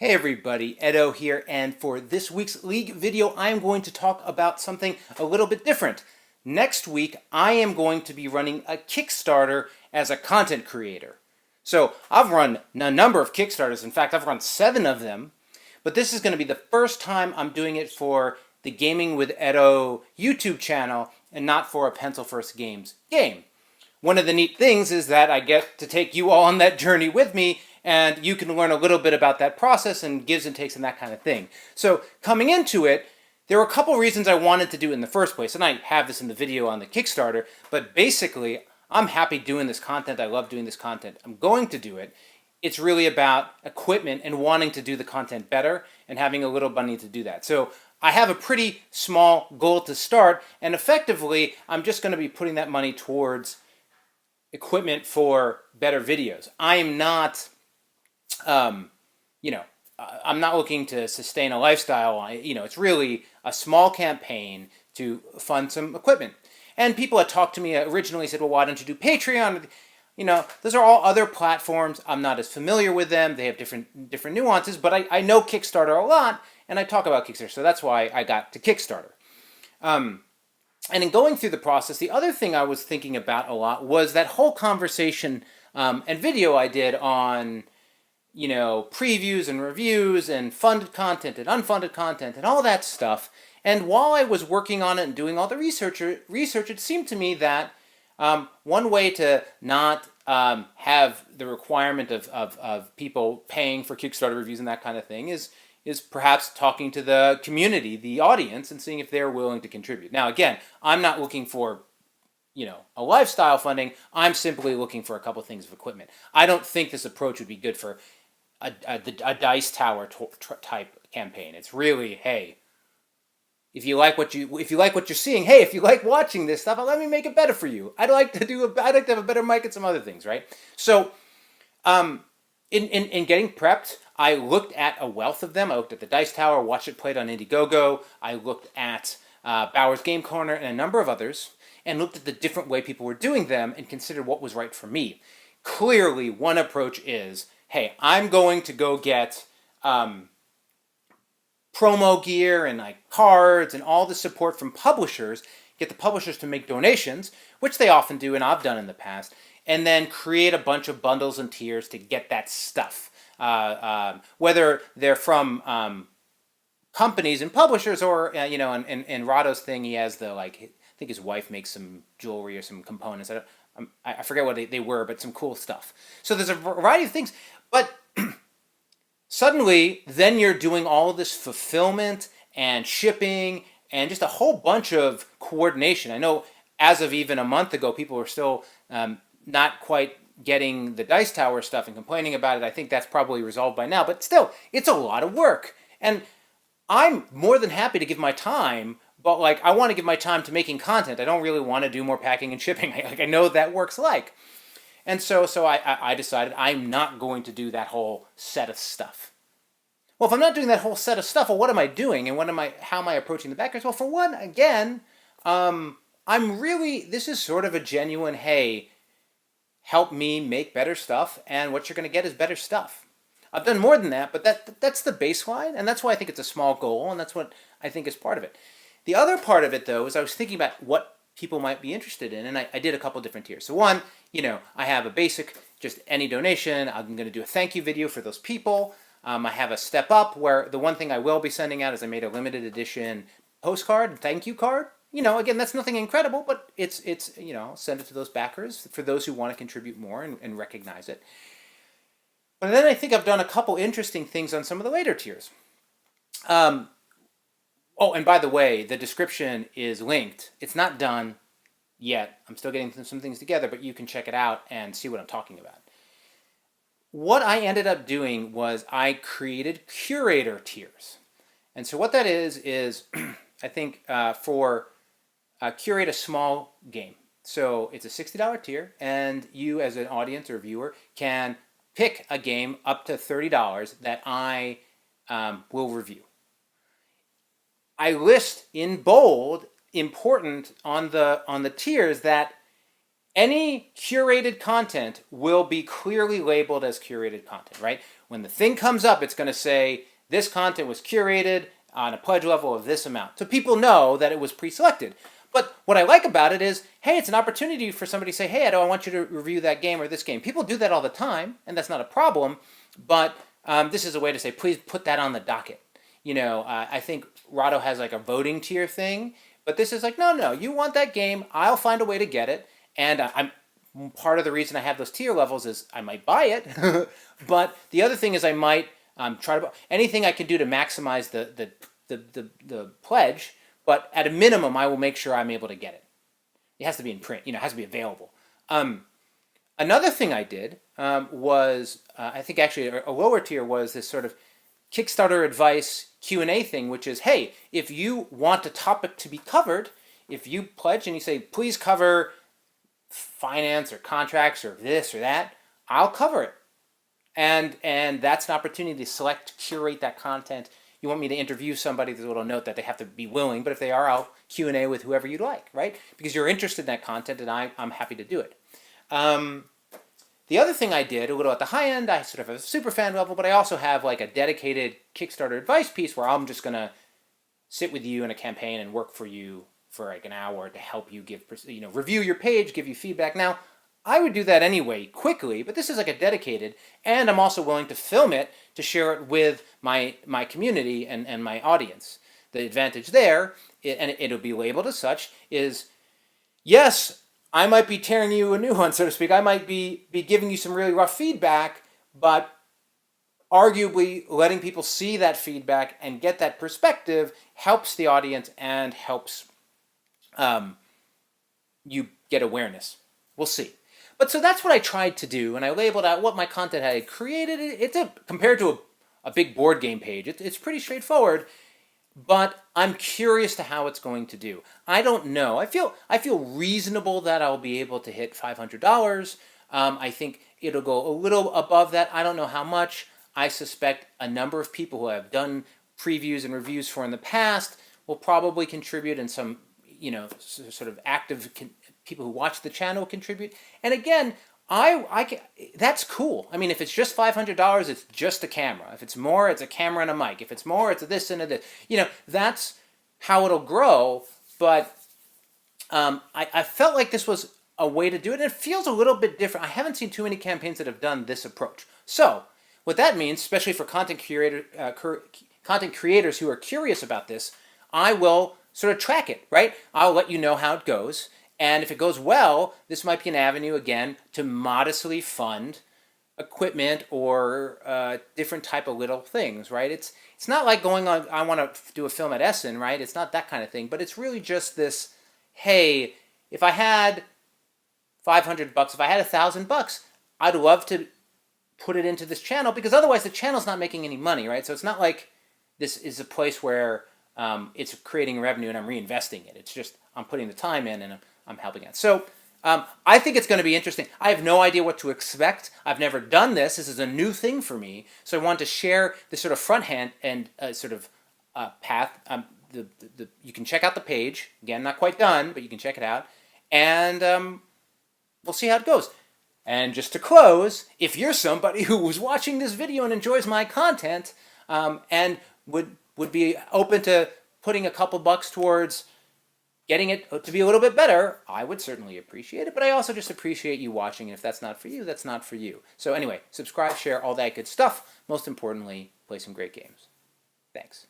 Hey everybody, Edo here, and for this week's League video, I am going to talk about something a little bit different. Next week, I am going to be running a Kickstarter as a content creator. So, I've run a number of Kickstarters. In fact, I've run 7 of them, but this is going to be the first time I'm doing it for the Gaming with Edo YouTube channel and not for a Pencil First Games game. One of the neat things is that I get to take you all on that journey with me, and you can learn a little bit about that process and gives and takes and that kind of thing. So coming into it, there were a couple reasons I wanted to do it in the first place, and I have this in the video on the Kickstarter, but basically, I'm happy doing this content. I love doing this content. I'm going to do it. It's really about equipment and wanting to do the content better and having a little money to do that. So I have a pretty small goal to start, and effectively, I'm just going to be putting that money towards equipment for better videos. I am not, I'm not looking to sustain a lifestyle. It's really a small campaign to fund some equipment. And people had talked to me originally said, well, why don't you do Patreon? Those are all other platforms. I'm not as familiar with them. They have different nuances, but I know Kickstarter a lot, and I talk about Kickstarter, so that's why I got to Kickstarter. And in going through the process, the other thing I was thinking about a lot was that whole conversation and video I did on, previews and reviews and funded content and unfunded content and all that stuff. And while I was working on it and doing all the research, it seemed to me that one way to not have the requirement of people paying for Kickstarter reviews and that kind of thing is perhaps talking to the community, the audience, and seeing if they're willing to contribute. Now, again, I'm not looking for, a lifestyle funding. I'm simply looking for a couple things of equipment. I don't think this approach would be good for a dice tower type campaign. It's really, hey, if you like what you're seeing, hey, if you like watching this stuff, let me make it better for you. I'd like to have a better mic and some other things, right? So, in getting prepped, I looked at a wealth of them. I looked at the Dice Tower, watched it played on Indiegogo. I looked at Bauer's Game Corner and a number of others, and looked at the different way people were doing them and considered what was right for me. Clearly, one approach is, hey, I'm going to go get promo gear and cards and all the support from publishers, get the publishers to make donations, which they often do and I've done in the past, and then create a bunch of bundles and tiers to get that stuff. Whether they're from companies and publishers or, in Rado's thing, he has I think his wife makes some jewelry or some components. I forget what they were, but some cool stuff. So there's a variety of things, but suddenly then you're doing all of this fulfillment and shipping and just a whole bunch of coordination. I know as of even a month ago, people were still not quite getting the Dice Tower stuff and complaining about it. I think that's probably resolved by now, but still, it's a lot of work. And I'm more than happy to give my time, but I want to give my time to making content. I don't really want to do more packing and shipping. I know that works And so I decided I'm not going to do that whole set of stuff. Well, if I'm not doing that whole set of stuff, well, what am I doing? And how am I approaching the backers? Well, for one, again, this is sort of a genuine, hey, help me make better stuff, and what you're going to get is better stuff. I've done more than that, but that's the baseline, and that's why I think it's a small goal, and that's what I think is part of it. The other part of it, though, is I was thinking about what people might be interested in, and I did a couple different tiers. So one, I have a basic, just any donation. I'm going to do a thank you video for those people. I have a step up where the one thing I will be sending out is I made a limited edition postcard, thank you card. Again, that's nothing incredible, but it's send it to those backers for those who want to contribute more and recognize it. But then I think I've done a couple interesting things on some of the later tiers. Oh, and by the way, the description is linked. It's not done yet. I'm still getting some things together, but you can check it out and see what I'm talking about. What I ended up doing was I created curator tiers. And so what that is I think curate a small game. So it's a $60 tier, and you as an audience or viewer can pick a game up to $30 that I will review. I list in bold, important on the tiers, that any curated content will be clearly labeled as curated content, right? When the thing comes up, it's going to say, this content was curated on a pledge level of this amount. So people know that it was pre-selected. But what I like about it is, hey, it's an opportunity for somebody to say, hey, Edo, I want you to review that game or this game. People do that all the time, and that's not a problem. But this is a way to say, please put that on the docket. I think Rahdo has like a voting tier thing. But this is like, no, you want that game, I'll find a way to get it. And I'm part of the reason I have those tier levels is I might buy it. But the other thing is I might try to anything I can do to maximize the pledge. But at a minimum, I will make sure I'm able to get it. It has to be in print. It has to be available. Another thing I did was, I think actually a lower tier was this sort of Kickstarter advice Q&A thing, which is, hey, if you want a topic to be covered, if you pledge and you say, please cover finance or contracts or this or that, I'll cover it. And that's an opportunity to select, curate that content. You want me to interview somebody, there's a little note that they have to be willing, but if they are, I'll Q&A with whoever you'd like, right? Because you're interested in that content, and I'm happy to do it. The other thing I did, a little at the high end, I sort of have a super fan level, but I also have like a dedicated Kickstarter advice piece where I'm just going to sit with you in a campaign and work for you for like an hour to help you review your page, give you feedback. Now, I would do that anyway quickly, but this is like a dedicated, and I'm also willing to film it to share it with my community and my audience. The advantage there, and it'll be labeled as such, is yes, I might be tearing you a new one, so to speak. I might be giving you some really rough feedback, but arguably letting people see that feedback and get that perspective helps the audience and helps you get awareness. We'll see. But so that's what I tried to do, and I labeled out what my content I had created. Compared to a big board game page, it's pretty straightforward, but I'm curious to how it's going to do. I don't know. I feel reasonable that I'll be able to hit $500. I think it'll go a little above that. I don't know how much. I suspect a number of people who have done previews and reviews for in the past will probably contribute, and some sort of active people who watch the channel contribute. And again, that's cool. I mean, if it's just $500, it's just a camera. If it's more, it's a camera and a mic. If it's more, it's a this and a this. That's how it'll grow. But I felt like this was a way to do it. And it feels a little bit different. I haven't seen too many campaigns that have done this approach. So what that means, especially for content creators who are curious about this, I will sort of track it, right? I'll let you know how it goes. And if it goes well, this might be an avenue, again, to modestly fund equipment or different type of little things, right? It's not like going on, I want to do a film at Essen, right? It's not that kind of thing. But it's really just this, hey, if I had $500, if I had $1,000, I'd love to put it into this channel, because otherwise the channel's not making any money, right? So it's not like this is a place where it's creating revenue and I'm reinvesting it. It's just I'm putting the time in and I'm helping out. So I think it's going to be interesting. I have no idea what to expect. I've never done this. This is a new thing for me. So I want to share this sort of front hand and sort of path. You can check out the page. Again, not quite done, but you can check it out. And we'll see how it goes. And just to close, if you're somebody who was watching this video and enjoys my content and would be open to putting a couple bucks towards getting it to be a little bit better, I would certainly appreciate it. But I also just appreciate you watching. And if that's not for you, that's not for you. So anyway, subscribe, share, all that good stuff. Most importantly, play some great games. Thanks.